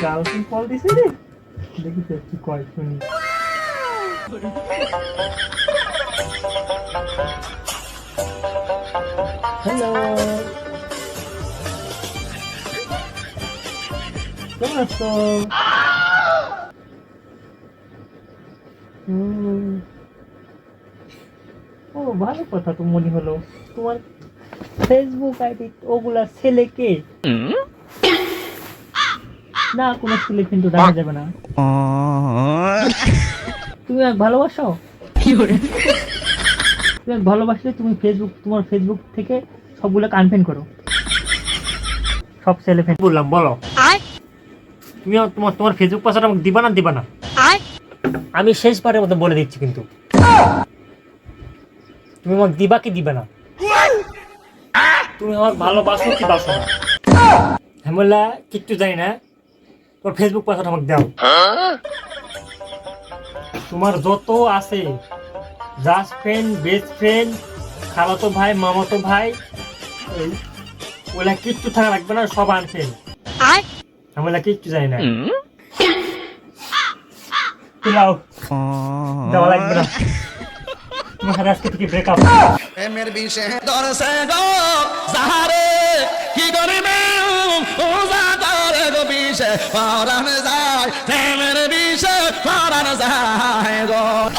Girlfriend call দিছে রে, দেখি তো কি কয় শুনি। হ্যালো, কেমন আছো? ও ভালো কথা তো মনে হলো। তোমার ফেসবুক আইডি ওগুলা ছেলে কে? না, কোনো ছেলে কিন্তু দেখা যাবে না। তুমি এক ভালোবাসো? তুমি এক ভালোবাসলে তুমি তোমার ফেসবুক থেকে সবগুলো আনফ্রেন্ড করো, সব ছেলে ফ্রেন্ড বললাম। বলো তুমি তোমার ফেসবুক পাসওয়ার্ড আমাকে দিবা না? দিবা না? আমি শেষবারের মতো বলে দিচ্ছি কিন্তু, তুমি আমাকে দিবা কি দিবে না? তুমি আমার ভালোবাসো কি বাসো না? আমি বললা কিচ্ছু জানি না, তোমার ফেসবুক পাসওয়ার্ড আমাকে দাও। তোমার যত আছে জাস্ট ফ্রেন্ড, বেস্ট ফ্রেন্ড, খালাতো ভাই, মামাতো ভাই, ওগুলা কিচ্ছু থাকা লাগবে না, সব আনফ্রেন্ড। আমি বললা কিচ্ছু জানি না। দাও, দেওয়া লাগবে না, তোমার সাথে আজকে থেকে ব্রেকআপ। প্রেমের বিষে দরসে গো সাহারে কি করিবে ও জাগারে গো বিষে পরাণ যায় প্রেমের বিষে পরাণ যায় গো।